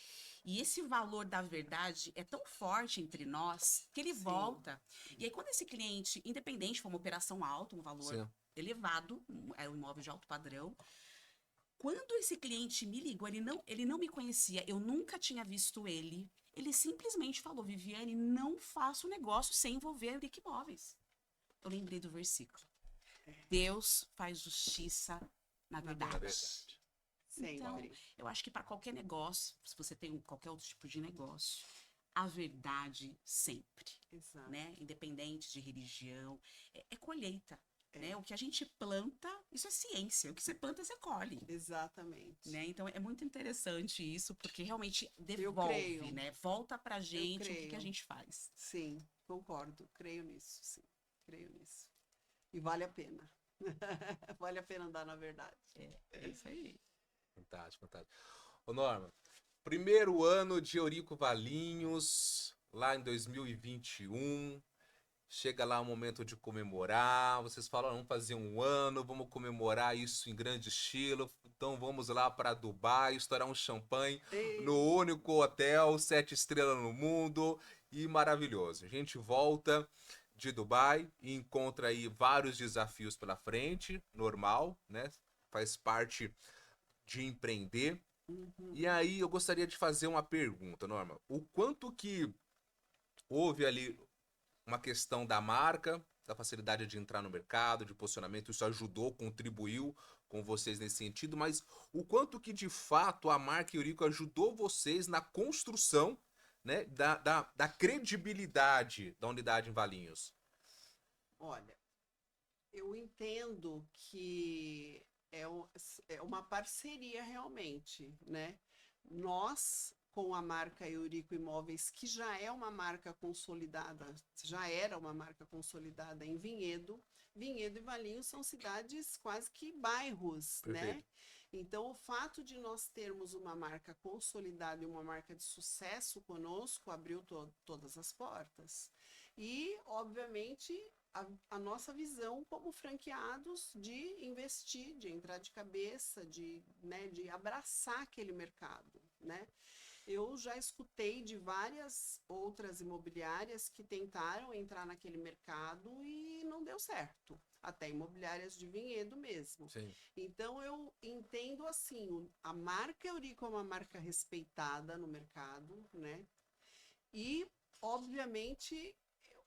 E esse valor da verdade é tão forte entre nós que ele Sim, volta. E aí, quando esse cliente, independente, for uma operação alta, um valor Sim. elevado, é um imóvel de alto padrão, quando esse cliente me ligou, ele não me conhecia, eu nunca tinha visto ele. Ele simplesmente falou: Viviane, não faço negócio sem envolver a Euric Imóveis. Eu lembrei do versículo. Deus faz justiça na na Na verdade. verdade. verdade. Então, Sempre. eu acho que para qualquer negócio, se você tem qualquer outro tipo de negócio, a verdade sempre, Exato. né? Independente de religião, é colheita, É, né? O que a gente planta, isso é ciência. O que você planta, você colhe, exatamente. né? Então, é muito interessante isso, porque realmente Eu devolve, creio, né? Volta pra eu gente o que a creio. gente faz. Sim, concordo. Creio nisso, sim. Creio nisso. E vale a pena. Vale a pena andar na verdade. É isso aí. Fantástico, fantástico. Ô, Norma, primeiro ano de Eurico Valinhos, lá em 2021. Chega lá o momento de comemorar. Vocês falam: vamos fazer um ano, vamos comemorar isso em grande estilo. Então vamos lá para Dubai, estourar um champanhe no E único hotel 7 estrelas no mundo e maravilhoso. A gente volta de Dubai e encontra aí vários desafios pela frente, normal, né? Faz parte de empreender. E uhum, aí eu gostaria de fazer uma pergunta, Norma. O quanto que houve ali uma questão da marca, da facilidade de entrar no mercado, de posicionamento, isso ajudou, contribuiu com vocês nesse sentido, mas o quanto que de fato a marca Eurico ajudou vocês na construção, né, da credibilidade da unidade em Valinhos? olha, eu entendo que é uma parceria realmente, né? Nós, com a marca Eurico Imóveis, que já é uma marca consolidada, já era uma marca consolidada em Vinhedo. Vinhedo e Valinhos são cidades quase que bairros, né? Perfeito. Então, o fato de nós termos uma marca consolidada e uma marca de sucesso conosco abriu todas as portas. E, obviamente, a nossa visão como franqueados de investir, de entrar de cabeça, né, de abraçar aquele mercado, né? Eu já escutei de várias outras imobiliárias que tentaram entrar naquele mercado e não deu certo. Até imobiliárias de Vinhedo mesmo. Sim. Então eu entendo assim, a marca Eurico é uma marca respeitada no mercado, né? E, obviamente,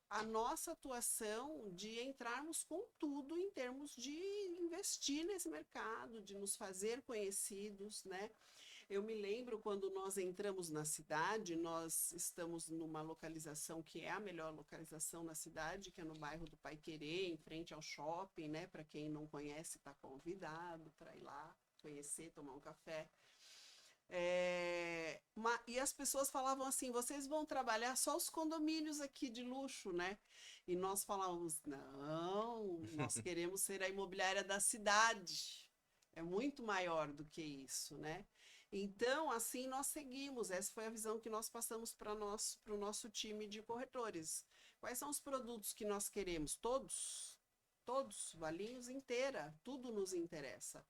a nossa atuação de entrarmos com tudo em termos de investir nesse mercado, de nos fazer conhecidos, né? Eu me lembro quando nós entramos na cidade, nós estamos numa localização que é a melhor localização na cidade, que é no bairro do Paiquerê, em frente ao shopping, né? Para quem não conhece, está convidado para ir lá. conhecer, tomar um café. E as pessoas falavam assim, vocês vão trabalhar só os condomínios aqui de luxo, né? E nós falávamos, não, nós queremos ser a imobiliária da cidade. É muito maior do que isso, né? Então, assim, nós seguimos. Essa foi a visão que nós passamos para o nosso time de corretores. Quais são os produtos que nós queremos? Todos. Todos. Valinhos inteira. Tudo nos interessa.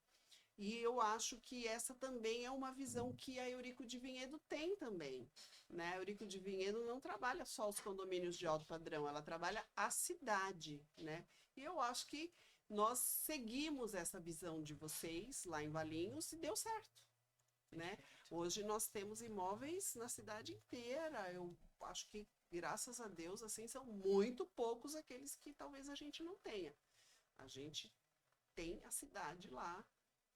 E eu acho que essa também é uma visão que a Eurico de Vinhedo tem também, né? A Eurico de Vinhedo não trabalha só os condomínios de alto padrão, ela trabalha a cidade, né? E eu acho que nós seguimos essa visão de vocês lá em Valinhos e deu certo, né? Hoje nós temos imóveis na cidade inteira. Eu acho que, graças a Deus, assim, são muito poucos aqueles que talvez a gente não tenha. A gente tem a cidade lá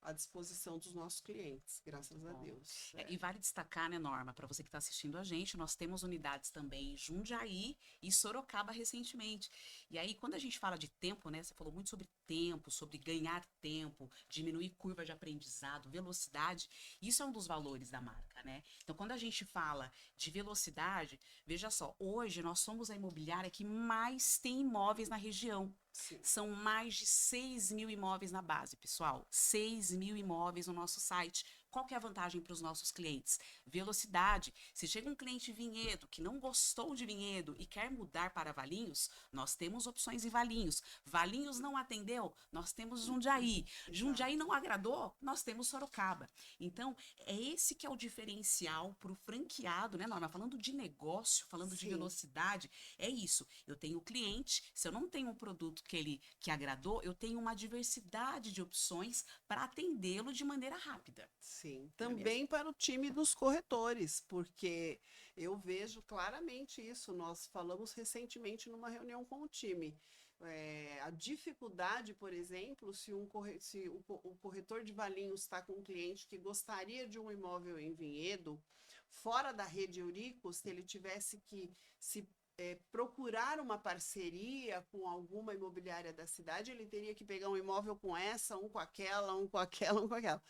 à disposição dos nossos clientes, graças a Deus. E vale destacar, né, Norma, para você que está assistindo a gente, nós temos unidades também em Jundiaí e Sorocaba recentemente. E aí, quando a gente fala de tempo, né, você falou muito sobre tempo, sobre ganhar tempo, diminuir curva de aprendizado, velocidade, isso é um dos valores da marca, né? Então, quando a gente fala de velocidade, veja só, hoje nós somos a imobiliária que mais tem imóveis na região. Sim. São mais de 6.000 imóveis na base, pessoal. 6.000 imóveis no nosso site. Qual que é a vantagem para os nossos clientes? Velocidade. Se chega um cliente de Vinhedo que não gostou de Vinhedo e quer mudar para Valinhos, nós temos opções em Valinhos. Valinhos não atendeu, nós temos Jundiaí. Jundiaí não agradou, nós temos Sorocaba. Então, é esse que é o diferencial para o franqueado, né, Norma? Falando de negócio, falando de velocidade, é isso. Eu tenho o cliente, se eu não tenho um produto que agradou, eu tenho uma diversidade de opções para atendê-lo de maneira rápida. Sim, também para o time dos corretores, porque eu vejo claramente isso. Nós falamos recentemente numa reunião com o time. A dificuldade, por exemplo, se o corretor de Valinhos está com um cliente que gostaria de um imóvel em Vinhedo, fora da rede Eurico, se ele tivesse que se procurar uma parceria com alguma imobiliária da cidade, ele teria que pegar um imóvel com essa, um com aquela, um com aquela, um com aquela.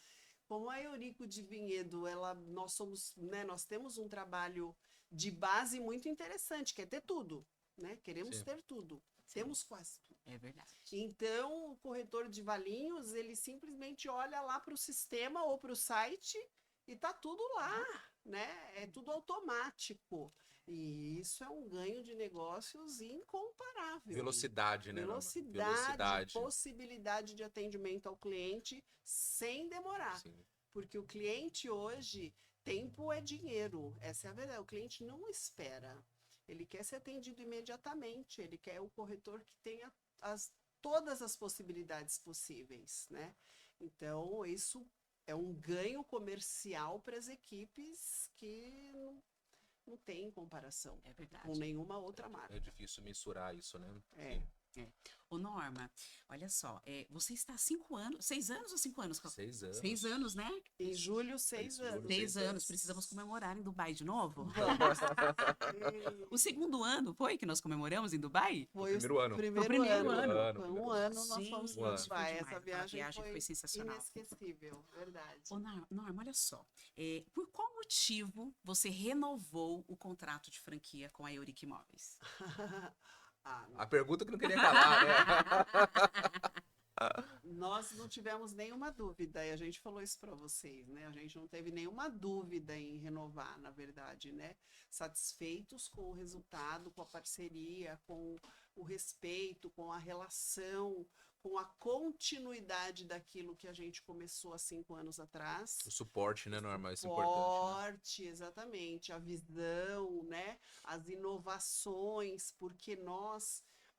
Como a Eurico de Vinhedo, nós temos um trabalho de base muito interessante, que é ter tudo, né? Queremos ter tudo. Sim. Temos quase tudo. É verdade. Então, o corretor de Valinhos, ele simplesmente olha lá para o sistema ou para o site e tá tudo lá, né? É tudo automático. E isso é um ganho de negócios incomparável. Velocidade, né? Velocidade, possibilidade de atendimento ao cliente sem demorar. Sim. Porque o cliente hoje, tempo é dinheiro. Essa é a verdade. O cliente não espera. Ele quer ser atendido imediatamente. Ele quer o corretor que tenha todas as possibilidades possíveis, né? Então, isso é um ganho comercial para as equipes que não tem comparação com nenhuma outra marca. É difícil mensurar isso, né? Ô, Norma, olha só, você está há 5 anos, 6 anos ou 5 anos? 6 anos. 6 anos, né? Em julho, 6 anos. 6 anos, precisamos comemorar em Dubai de novo? O segundo ano foi que nós comemoramos em Dubai? Foi o primeiro ano. Primeiro ano. Foi um ano, nós fomos para Dubai. Essa viagem foi sensacional. Inesquecível, verdade. Ô, Norma, olha só, por qual motivo você renovou o contrato de franquia com a Eurico Imóveis? A pergunta que não queria calar, né? Nós não tivemos nenhuma dúvida, e a gente falou isso para vocês, né? A gente não teve nenhuma dúvida em renovar, na verdade, né? Satisfeitos com o resultado, com a parceria, com o respeito, com a relação, com a continuidade daquilo que a gente começou há 5 anos atrás. O suporte, né, Norma? Isso é importante, né? Exatamente. A visão, né? As inovações, porque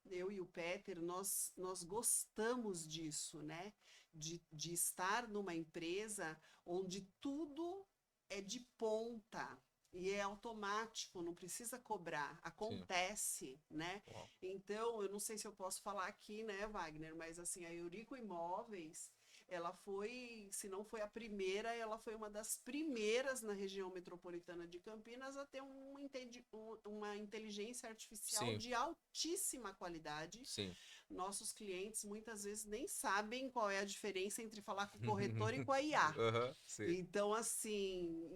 eu e o Peter, nós gostamos disso, né? De estar numa empresa onde tudo é de ponta. E é automático, não precisa cobrar, acontece, né? Uau. Então, eu não sei se eu posso falar aqui, né, Wagner, mas assim, a Eurico Imóveis, ela foi, se não foi a primeira, ela foi uma das primeiras na região metropolitana de Campinas a ter uma inteligência artificial de altíssima qualidade, nossos clientes muitas vezes nem sabem qual é a diferença entre falar com o corretor e com a IA. Sim. Então, assim,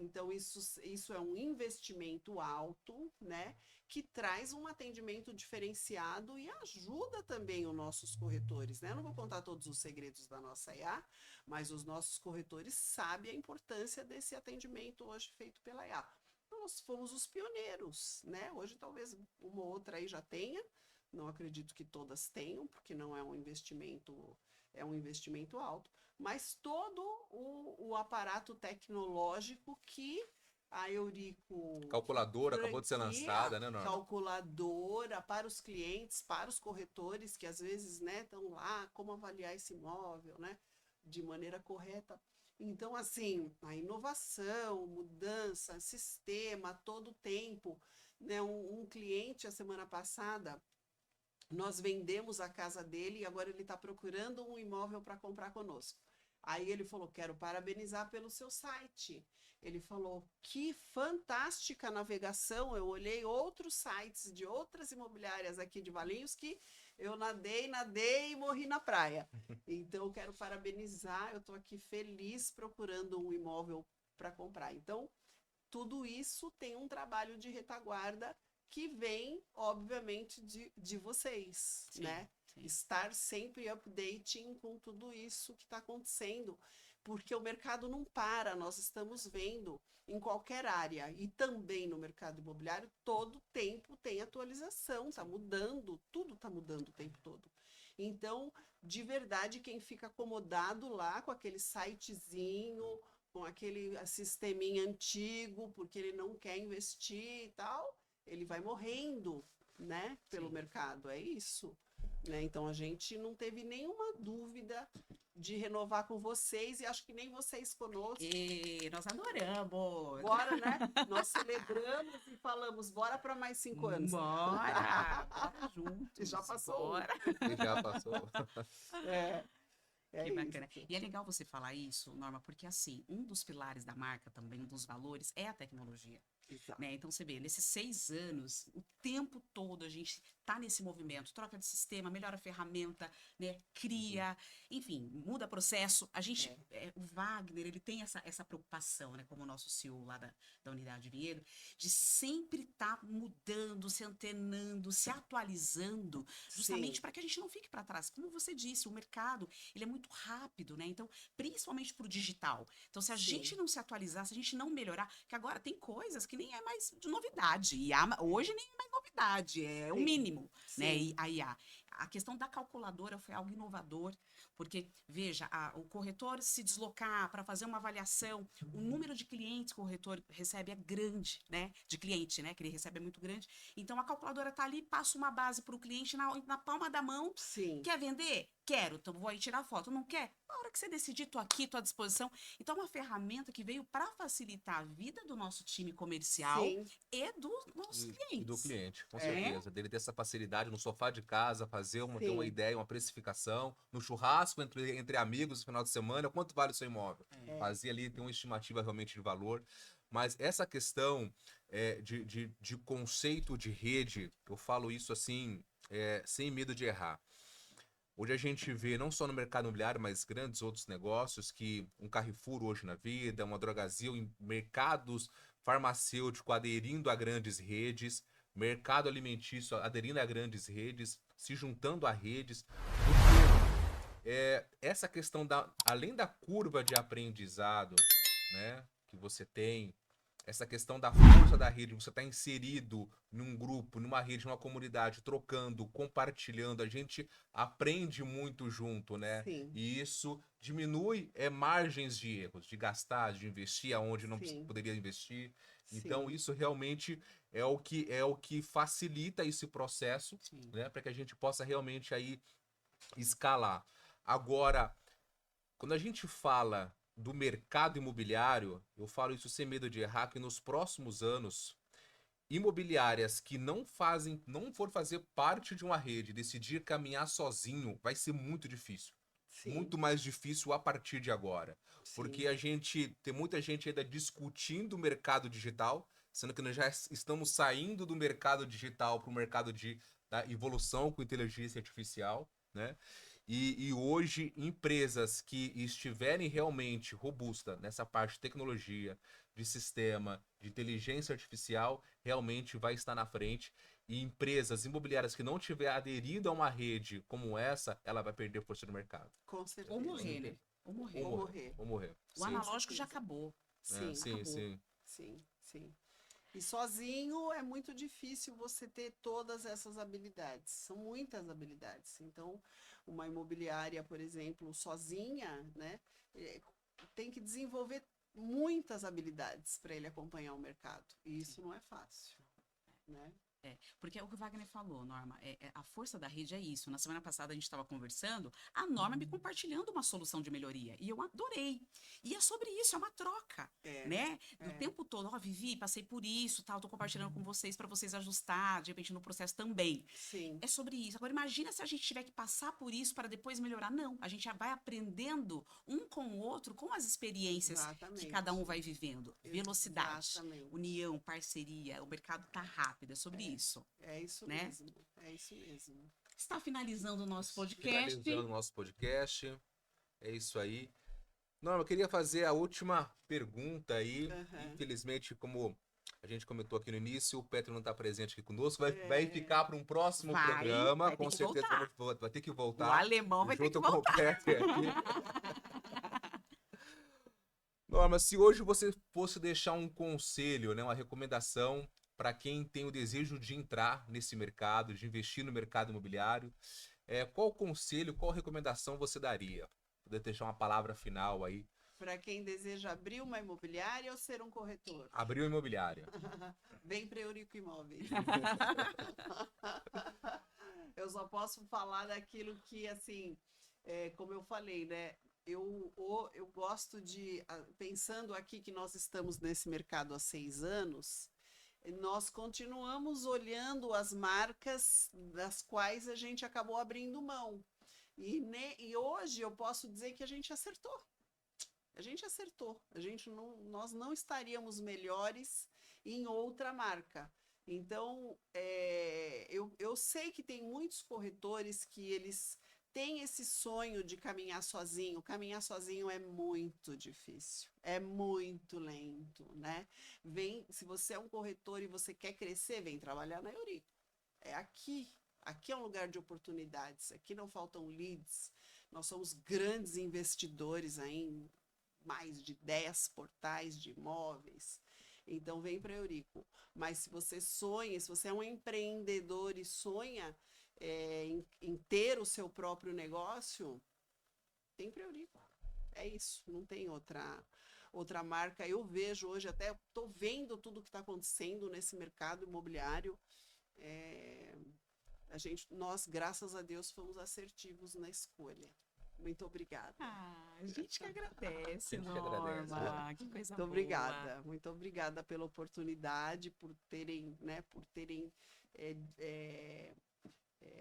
isso é um investimento alto, né? Que traz um atendimento diferenciado e ajuda também os nossos corretores, né? Eu não vou contar todos os segredos da nossa IA, mas os nossos corretores sabem a importância desse atendimento hoje feito pela IA. Nós fomos os pioneiros, né? Hoje talvez uma ou outra aí já tenha, não acredito que todas tenham, porque não é um investimento alto, mas todo o aparato tecnológico que a Eurico Calculadora acabou de ser franquia, lançada, né, Norma? calculadora para os clientes, para os corretores que às vezes, né, estão lá, como avaliar esse imóvel, né, de maneira correta. Então, assim, a inovação, mudança, sistema, todo o tempo, né, um cliente a semana passada nós vendemos a casa dele e agora ele está procurando um imóvel para comprar conosco. Aí ele falou: quero parabenizar pelo seu site. Ele falou: que fantástica navegação. Eu olhei outros sites de outras imobiliárias aqui de Valinhos que eu nadei e morri na praia. Então, eu quero parabenizar. Eu estou aqui feliz procurando um imóvel para comprar. Então, tudo isso tem um trabalho de retaguarda que vem, obviamente, de vocês, Sim, né? sim. Estar sempre updating com tudo isso que está acontecendo, porque o mercado não para, nós estamos vendo em qualquer área, e também no mercado imobiliário, todo tempo tem atualização, está mudando, tudo está mudando o tempo todo. Então, de verdade, quem fica acomodado lá com aquele sitezinho, com aquele sisteminha antigo, porque ele não quer investir e tal, ele vai morrendo, né, pelo Sim. mercado, é isso. Né? Então, a gente não teve nenhuma dúvida de renovar com vocês e acho que nem vocês conosco. E nós adoramos. Bora, né? Nós celebramos e falamos, bora para mais 5 anos. Bora juntos. E já passou. Bora. E já passou. É, é Que bacana. isso. E é legal você falar isso, Norma, porque assim, um dos pilares da marca também, um dos valores, é a tecnologia. Exato. Né? Então, você vê, nesses 6 anos, o tempo todo a gente tá nesse movimento, troca de sistema, melhora a ferramenta, né? Cria, enfim, muda processo. A gente, o Wagner, ele tem essa preocupação, né? Como o nosso CEO lá da unidade de Vinhedo, de sempre estar mudando, se antenando, se atualizando, justamente para que a gente não fique para trás. Como você disse, o mercado, ele é muito rápido, né? Então, principalmente para o digital. Então, se a gente não se atualizar, se a gente não melhorar, que agora tem coisas que nem é mais de novidade. E hoje nem é mais novidade, é o mínimo, né? E a IA. A questão da calculadora foi algo inovador, porque, veja, o corretor se deslocar para fazer uma avaliação, o número de clientes que o corretor recebe é grande, né? De cliente, né? Que ele recebe é muito grande. Então, a calculadora está ali, passa uma base para o cliente na palma da mão. Sim. Quer vender? Quero, então vou aí tirar foto. Não quer? Na hora que você decidir, tô aqui, tô à disposição. Então, é uma ferramenta que veio para facilitar a vida do nosso time comercial e dos nossos clientes. E do cliente, com certeza. Dele ter essa facilidade no sofá de casa, ter uma ideia, uma precificação, no churrasco entre amigos no final de semana, quanto vale o seu imóvel? Fazia ali, ter uma estimativa realmente de valor. Mas essa questão de conceito de rede, eu falo isso assim, sem medo de errar. Hoje a gente vê, não só no mercado imobiliário, mas grandes outros negócios, que um Carrefour hoje na vida, uma Drogasil em mercados farmacêuticos aderindo a grandes redes, mercado alimentício aderindo a grandes redes, se juntando a redes. Porque essa questão, além da curva de aprendizado, né, que você tem, essa questão da força da rede, você está inserido num grupo, numa rede, numa comunidade, trocando, compartilhando, a gente aprende muito junto, né? Sim. E isso diminui margens de erros, de gastar, de investir aonde não poderia investir. Então, isso realmente é o que facilita esse processo, né? Para que a gente possa realmente aí escalar. Agora, quando a gente fala do mercado imobiliário, eu falo isso sem medo de errar, que nos próximos anos, imobiliárias que não for fazer parte de uma rede, decidir caminhar sozinho, vai ser muito difícil. Muito mais difícil a partir de agora. Porque tem muita gente ainda discutindo o mercado digital, sendo que nós já estamos saindo do mercado digital para o mercado da evolução com inteligência artificial. né? E hoje, empresas que estiverem realmente robustas nessa parte de tecnologia, de sistema, de inteligência artificial, realmente vai estar na frente. E empresas imobiliárias que não tiver aderido a uma rede como essa, ela vai perder força no mercado. Com Ou certeza. morrer, né? Ou morrer. Ou Ou morrer. morrer. Ou morrer. O Sim. analógico já certeza. acabou. É, Sim, sim, acabou. sim. sim, sim. E sozinho é muito difícil você ter todas essas habilidades. São muitas habilidades. Então, uma imobiliária, por exemplo, sozinha, né, eh, tem que desenvolver muitas habilidades para ele acompanhar o mercado. E isso não é fácil, né? Porque é o que o Wagner falou, Norma. A força da rede é isso. Na semana passada a gente estava conversando, a Norma me compartilhando uma solução de melhoria. E eu adorei. E é sobre isso, é uma troca, É, né? Do é. tempo todo, ó, Vivi, passei por isso, tal, tô compartilhando com vocês para vocês ajustar, de repente no processo também. Sim, É sobre isso. Agora, imagina se a gente tiver que passar por isso para depois melhorar. Não, a gente já vai aprendendo um com o outro, com as experiências que cada um exatamente. vai vivendo. Velocidade, Exatamente. união, parceria. O mercado tá rápido, é sobre isso, É isso né? mesmo. É isso mesmo. Está finalizando o nosso podcast. Finalizando o nosso podcast. É isso aí. Norma, eu queria fazer a última pergunta aí. Aham. Infelizmente, como a gente comentou aqui no início, o Petro não está presente aqui conosco. Vai É, ficar para um próximo Vai, programa. vai ter Com que certeza voltar. vai ter que O voltar alemão vai ter que junto com o voltar. Petro aqui. Norma, se hoje você fosse deixar um conselho, né, uma recomendação para quem tem o desejo de entrar nesse mercado, de investir no mercado imobiliário, qual conselho, qual recomendação você daria? Poder deixar uma palavra final aí. para quem deseja abrir uma imobiliária ou ser um corretor? Abriu imobiliária. Vem para Eurico Imóveis. Eu só posso falar daquilo que, assim, como eu falei, né? Eu gosto de, pensando aqui que nós estamos nesse mercado há 6 anos, nós continuamos olhando as marcas das quais a gente acabou abrindo mão. E hoje eu posso dizer que a gente acertou. A gente acertou. Nós não estaríamos melhores em outra marca. Então, eu sei que tem muitos corretores que eles têm esse sonho de caminhar sozinho. Caminhar sozinho é muito difícil, é muito lento, né? Se você é um corretor e você quer crescer, vem trabalhar na Eurico. É aqui. Aqui é um lugar de oportunidades. Aqui não faltam leads. Nós somos grandes investidores aí em mais de 10 portais de imóveis. Então vem para Eurico. Mas se você sonha, se você é um empreendedor e sonha em ter o seu próprio negócio, tem para Eurico. É isso, não tem outra marca. Eu vejo hoje, até estou vendo tudo que está acontecendo nesse mercado imobiliário. Nós, graças a Deus, fomos assertivos na escolha. Muito obrigada. A gente que agradece, A gente que agradece. Norma. Que coisa Muito boa. obrigada, muito obrigada pela oportunidade, por terem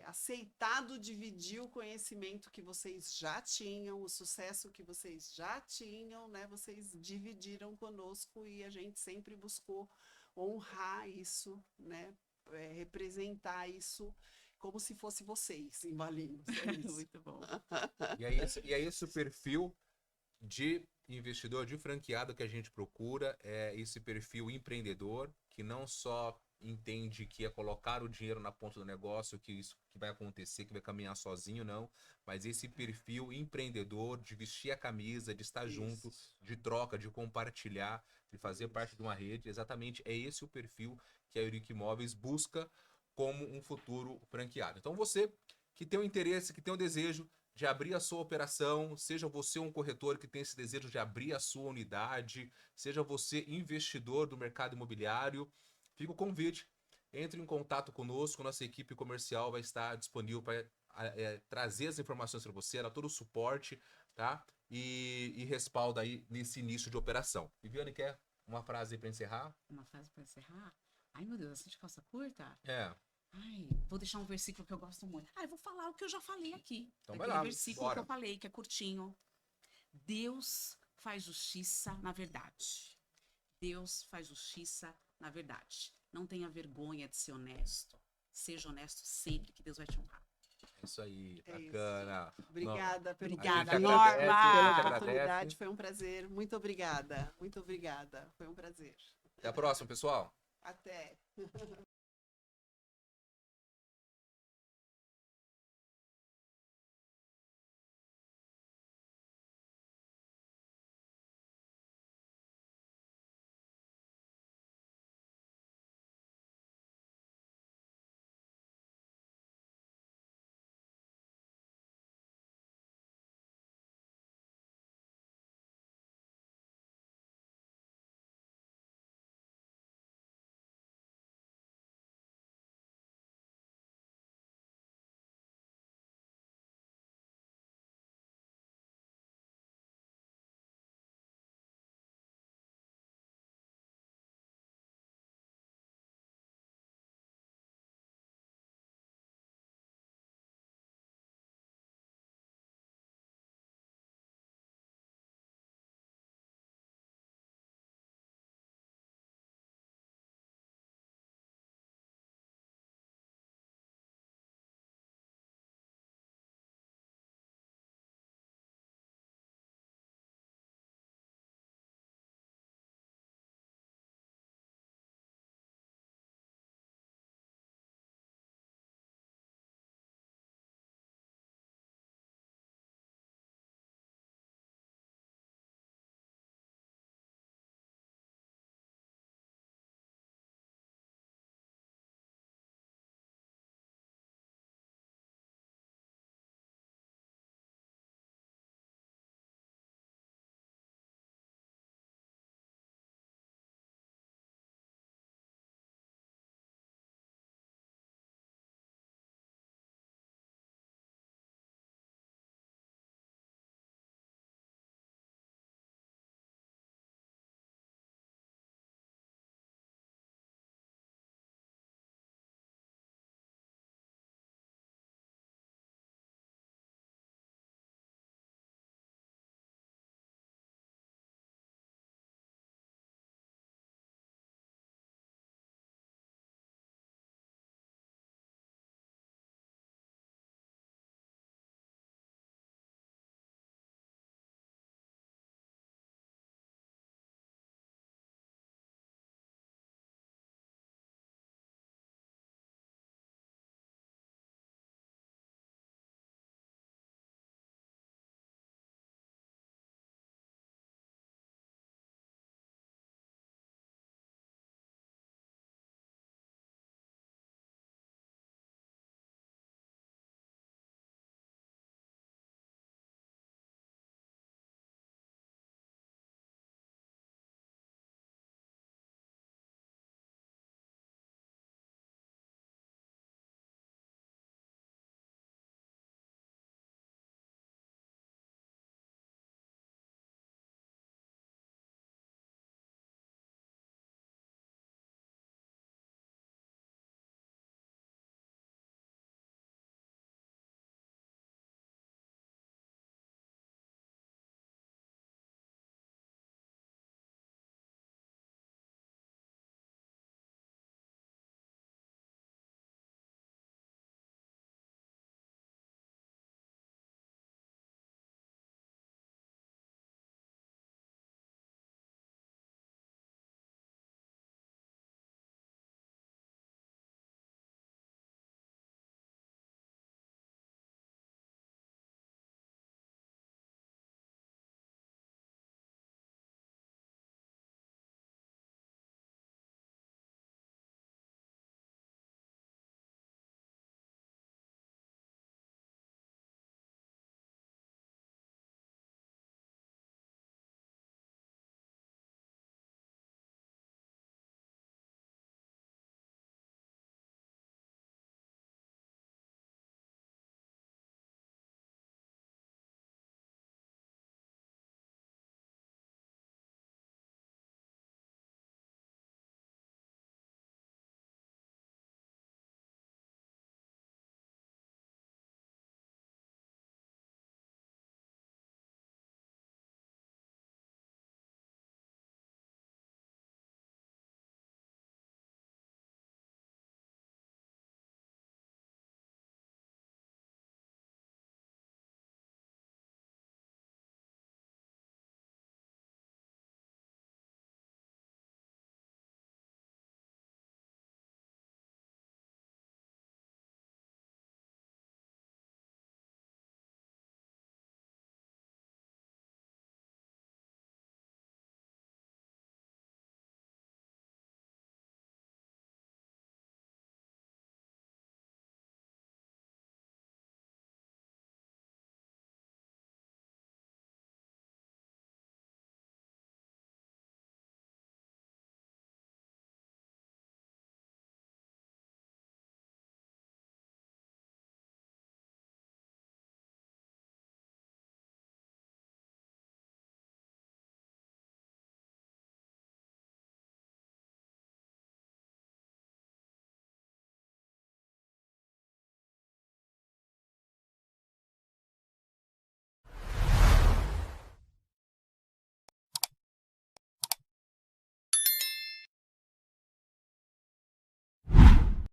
aceitado dividir o conhecimento que vocês já tinham, o sucesso que vocês já tinham, né? Vocês dividiram conosco e a gente sempre buscou honrar isso, né? Representar isso como se fosse vocês em Valinhos. É isso. Muito bom. E é esse o perfil de investidor, de franqueado que a gente procura, é esse perfil empreendedor que não só entende que é colocar o dinheiro na ponta do negócio, que isso que vai acontecer, que vai caminhar sozinho, não, mas esse perfil empreendedor de vestir a camisa, de estar junto, de troca, de compartilhar, de fazer parte de uma rede, exatamente é esse o perfil que a Eurico Imóveis busca como um futuro franqueado. Então você que tem o interesse, que tem o desejo de abrir a sua operação, seja você um corretor que tem esse desejo de abrir a sua unidade, seja você investidor do mercado imobiliário, fica o convite. Entre em contato conosco, nossa equipe comercial vai estar disponível para trazer as informações para você, dar todo o suporte, tá? E respalda aí nesse início de operação. Viviane, quer uma frase aí para encerrar? Uma frase para encerrar? Ai, meu Deus, assim de calça curta? É. Ai, vou deixar um versículo que eu gosto muito. Eu vou falar o que eu já falei aqui. Então vai Aquele lá, versículo bora. que eu falei, que é curtinho. Deus faz justiça na verdade. Deus faz justiça na verdade. Não tenha vergonha de ser honesto. Seja honesto sempre, que Deus vai te honrar. Isso aí, É isso. bacana. Obrigada pelo Obrigada, gente Norma. agradece, a pela gente oportunidade, agradece. foi um prazer. Muito obrigada. Muito obrigada. Foi um prazer. Até a próxima, pessoal. Até.